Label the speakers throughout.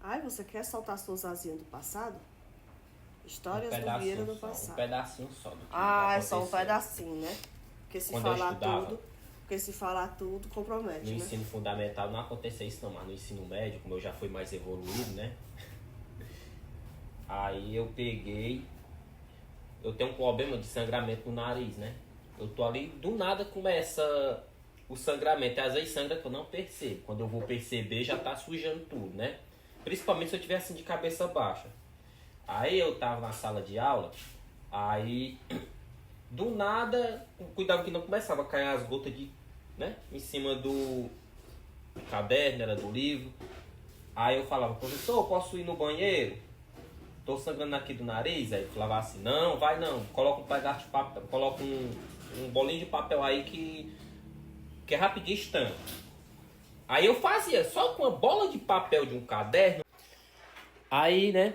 Speaker 1: Ai, você quer soltar suas asinhas do passado? Histórias
Speaker 2: Um
Speaker 1: do Vieira do
Speaker 2: só,
Speaker 1: passado.
Speaker 2: um pedacinho só do que
Speaker 1: Ah, é só um
Speaker 2: aconteceu.
Speaker 1: pedacinho, né? Porque se
Speaker 2: Quando eu
Speaker 1: falar
Speaker 2: estudava,
Speaker 1: tudo, porque se falar tudo, compromete,
Speaker 2: no
Speaker 1: né?
Speaker 2: ensino fundamental não aconteceu isso não, mas no ensino médio, como eu já fui mais evoluído, né? Aí eu peguei, eu tenho um problema de sangramento no nariz, né? Eu tô ali, do nada começa o sangramento, e às vezes sangra que eu não percebo. Quando eu vou perceber, já tá sujando tudo, né? Principalmente se eu tiver assim de cabeça baixa. Aí eu tava na sala de aula, aí do nada, cuidado que não começava a cair as gotas de, né? Em cima do caderno, era do livro. Aí eu falava, professor, posso ir no banheiro? Tô sangrando aqui do nariz. Aí ele falava assim, não, vai não, coloca um pedaço de papel, coloca um bolinho de papel aí que é rapidinho estanca. Aí eu fazia só com uma bola de papel de um caderno. Aí, né,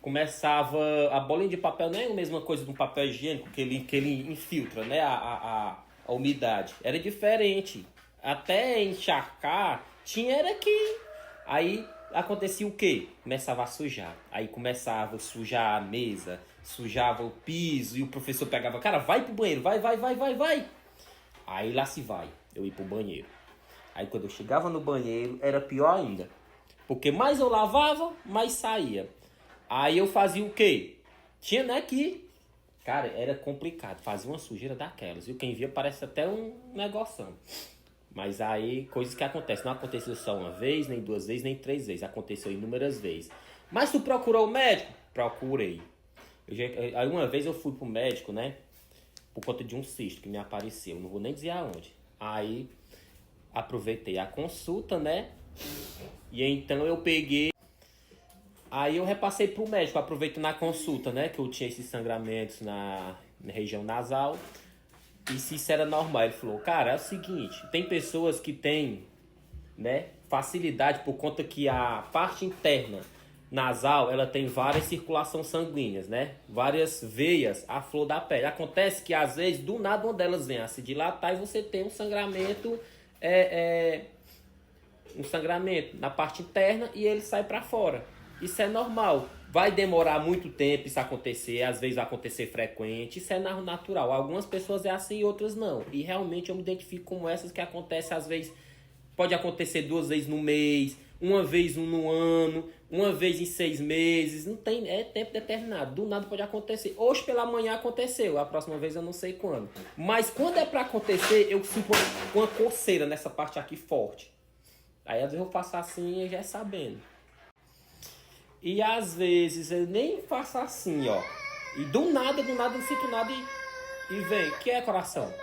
Speaker 2: começava, a bolinha de papel não é a mesma coisa de um papel higiênico que ele infiltra, né, a umidade. Era diferente. Até encharcar, era que... Aí acontecia o quê? Começava a sujar. Aí começava a sujar a mesa, sujava o piso e o professor pegava, cara, vai pro banheiro, vai. Aí lá se vai, eu ia pro banheiro. Aí quando eu chegava no banheiro, era pior ainda. Porque mais eu lavava, mais saía. Aí eu fazia o quê? Tinha, né, que... Cara, era complicado. Fazia uma sujeira daquelas. E quem via parece até um negoção. Mas aí, coisas que acontecem. Não aconteceu só uma vez, nem duas vezes, nem três vezes. Aconteceu inúmeras vezes. Mas tu procurou o médico? Procurei. Aí uma vez eu fui pro médico, né? Por conta de um cisto que me apareceu. Não vou nem dizer aonde. Aí, aproveitei a consulta, né? E então eu peguei... Aí eu repassei pro médico, aproveitando a consulta, né? Que eu tinha esses sangramentos na região nasal. E se isso era normal. Ele falou, cara, é o seguinte, tem pessoas que têm, né, facilidade por conta que a parte interna nasal, ela tem várias circulações sanguíneas, né? Várias veias à flor da pele. Acontece que às vezes, do nada, uma delas vem a se dilatar e você tem um sangramento, um sangramento na parte interna e ele sai para fora. Isso é normal. Vai demorar muito tempo isso acontecer, às vezes vai acontecer frequente, isso é natural. Algumas pessoas é assim e outras não. E realmente eu me identifico como essas que acontecem às vezes, pode acontecer 2 vezes no mês, uma vez no ano, uma vez em 6 meses, não tem, é tempo determinado, do nada pode acontecer. Hoje pela manhã aconteceu, a próxima vez eu não sei quando. Mas quando é para acontecer, eu sinto uma coceira nessa parte aqui forte. Aí às vezes eu faço assim e já é sabendo. E às vezes eu nem faço assim, ó. E do nada eu não sinto nada e vem. Que é, coração?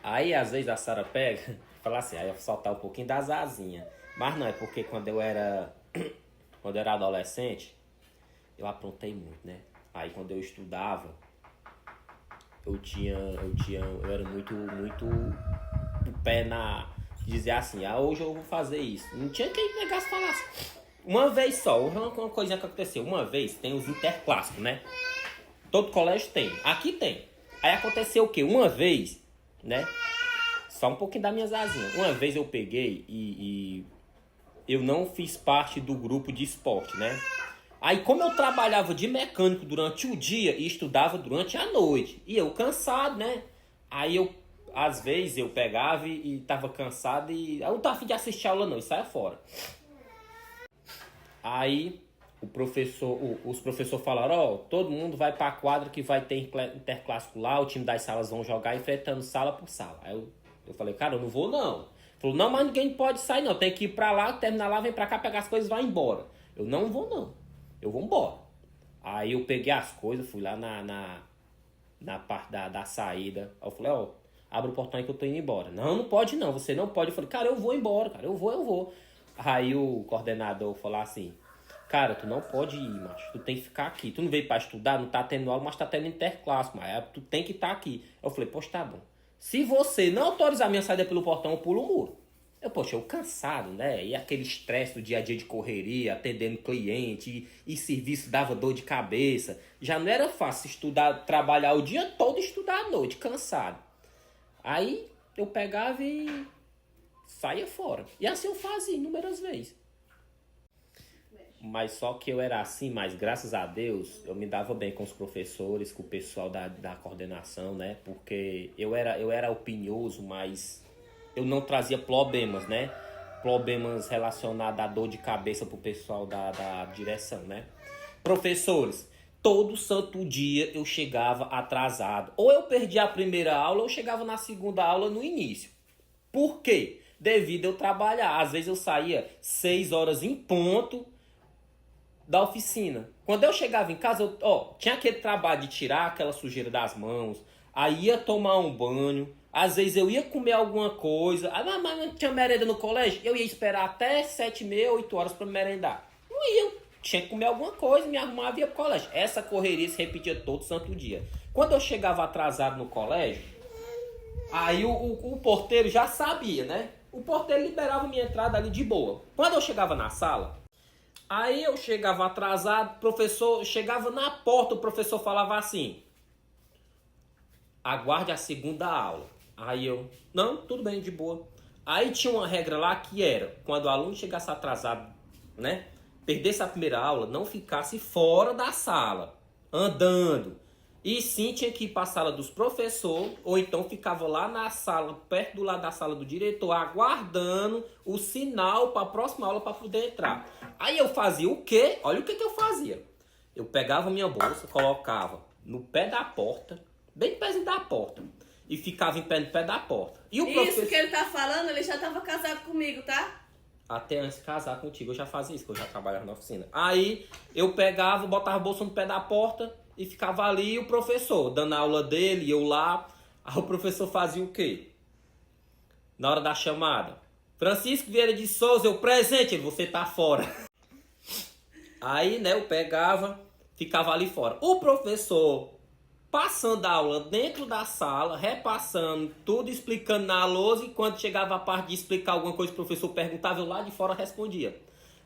Speaker 2: Aí às vezes a Sara pega e fala assim, aí eu vou soltar um pouquinho das asinhas. Mas não, é porque quando eu era adolescente, eu aprontei muito, né? Aí quando eu estudava, eu era muito o pé na... Dizer assim, hoje eu vou fazer isso. Não tinha quem negasse falar assim. Uma vez só, uma coisa que aconteceu. Uma vez tem os interclássicos, né? Todo colégio tem. Aqui tem. Aí aconteceu o quê? Uma vez, né? Só um pouquinho das minhas asinhas. Uma vez eu peguei e eu não fiz parte do grupo de esporte, né? Aí como eu trabalhava de mecânico durante o dia e estudava durante a noite. E eu cansado, né? Aí às vezes eu pegava e tava cansado e... Eu não tava a fim de assistir a aula não, e saia fora. Aí os professores falaram, todo mundo vai pra quadra que vai ter interclássico lá, o time das salas vão jogar enfrentando sala por sala. Aí eu falei, cara, eu não vou não. Falou, não, mas ninguém pode sair não, tem que ir pra lá, terminar lá, vem pra cá, pegar as coisas e vai embora. Eu não vou não, eu vou embora. Aí eu peguei as coisas, fui lá na parte da saída. Aí eu falei, abre o portão aí que eu tô indo embora. Não pode não, você não pode. Eu falei, cara, eu vou embora, cara, eu vou. Aí o coordenador falou assim, cara, tu não pode ir, macho, tu tem que ficar aqui. Tu não veio pra estudar, não tá tendo aula, mas tá tendo interclasse, mas tu tem que estar aqui. Eu falei, poxa, tá bom. Se você não autorizar minha saída pelo portão, eu pulo o muro. Eu cansado, né? E aquele estresse do dia a dia de correria, atendendo cliente, e serviço dava dor de cabeça. Já não era fácil estudar, trabalhar o dia todo e estudar à noite, cansado. Aí eu pegava e saía fora. E assim eu fazia inúmeras vezes. Mas só que eu era assim, mas graças a Deus eu me dava bem com os professores, com o pessoal da coordenação, né? Porque eu era opinioso, mas eu não trazia problemas, né? Problemas relacionados à dor de cabeça pro pessoal da direção, né? Professores, todo santo dia eu chegava atrasado. Ou eu perdia a primeira aula ou eu chegava na segunda aula no início. Por quê? Devido eu trabalhar. Às vezes eu saía 6 horas em ponto da oficina. Quando eu chegava em casa, tinha aquele trabalho de tirar aquela sujeira das mãos, aí ia tomar um banho, às vezes eu ia comer alguma coisa, mas não tinha merenda no colégio, eu ia esperar até 7h30, 8 horas para merendar. Não ia, tinha que comer alguma coisa, me arrumava e ia pro colégio. Essa correria se repetia todo santo dia. Quando eu chegava atrasado no colégio, aí o porteiro já sabia, né? O porteiro liberava minha entrada ali de boa. Quando eu chegava na sala, aí eu chegava atrasado, professor, chegava na porta, o professor falava assim: aguarde a segunda aula. Aí eu, não, tudo bem, de boa. Aí tinha uma regra lá que era, quando o aluno chegasse atrasado, né, perdesse a primeira aula, não ficasse fora da sala, andando. E sim tinha que ir para a sala dos professores, ou então ficava lá na sala, perto do lado da sala do diretor, aguardando o sinal para a próxima aula para poder entrar. Aí eu fazia o quê? Olha o que eu fazia. Eu pegava minha bolsa, colocava no pé da porta, bem perto da porta, e ficava em pé no pé da porta. E o professor...
Speaker 1: Isso que ele tá falando, ele já tava casado comigo, tá?
Speaker 2: Até antes de casar contigo, eu já fazia isso, que eu já trabalhava na oficina. Aí eu pegava, botava a bolsa no pé da porta e ficava ali, e o professor dando a aula dele, eu lá. Aí o professor fazia o quê? Na hora da chamada: Francisco Vieira de Souza, eu presente, ele, você tá fora. Aí, né, eu pegava, ficava ali fora. O professor passando a aula dentro da sala, repassando tudo, explicando na lousa, e quando chegava a parte de explicar alguma coisa, o professor perguntava, eu lá de fora respondia.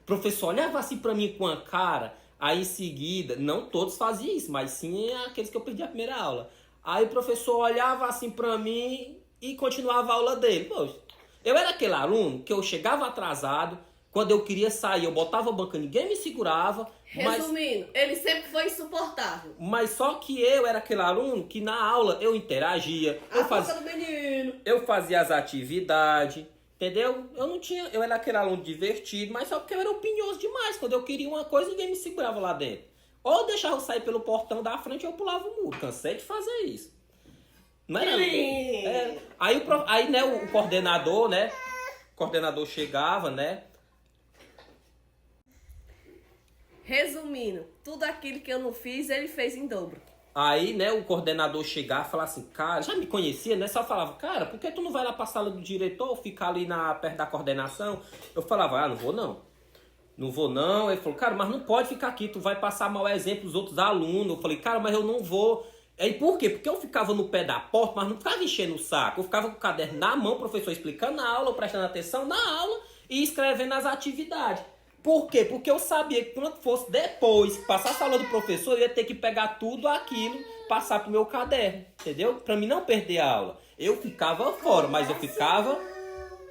Speaker 2: O professor olhava assim pra mim com a cara, aí em seguida, não todos faziam isso, mas sim aqueles que eu perdi a primeira aula. Aí o professor olhava assim pra mim e continuava a aula dele. Poxa, eu era aquele aluno que eu chegava atrasado, quando eu queria sair, eu botava a banca, ninguém me segurava.
Speaker 1: Resumindo, ele sempre foi insuportável.
Speaker 2: Mas só que eu era aquele aluno que na aula eu interagia. Eu fazia as atividades, entendeu? Eu era aquele aluno divertido, mas só porque eu era opinioso demais. Quando eu queria uma coisa, ninguém me segurava lá dentro. Ou eu deixava eu sair pelo portão da frente ou eu pulava o muro. Cansei de fazer isso. Não era? Aí, né, o coordenador, né? O coordenador chegava, né?
Speaker 1: Resumindo, tudo aquilo que eu não fiz, ele fez em dobro.
Speaker 2: Aí, né, o coordenador chegava e falava assim, cara, já me conhecia, né? Só falava, cara, por que tu não vai lá pra sala do diretor, ficar ali perto da coordenação? Eu falava, não vou não. Não vou não. Ele falou, cara, mas não pode ficar aqui, tu vai passar mau exemplo aos outros alunos. Eu falei, cara, mas eu não vou. Aí por quê? Porque eu ficava no pé da porta, mas não ficava enchendo o saco. Eu ficava com o caderno na mão, o professor explicando a aula, eu prestando atenção na aula e escrevendo as atividades. Por quê? Porque eu sabia que quando fosse depois, passasse a aula do professor, eu ia ter que pegar tudo aquilo, passar pro meu caderno, entendeu? Pra mim não perder a aula. Eu ficava fora, mas eu ficava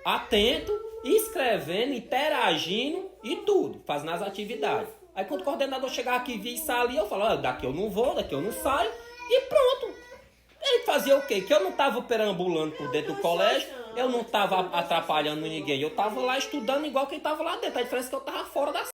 Speaker 2: atento, escrevendo, interagindo e tudo, fazendo as atividades. Aí quando o coordenador chegava aqui e via isso ali, eu falava, daqui eu não vou, daqui eu não saio, e pronto. Ele fazia o quê? Que eu não estava perambulando por dentro do colégio, eu não estava atrapalhando ninguém. Eu estava lá estudando igual quem estava lá dentro. A diferença é que eu estava fora da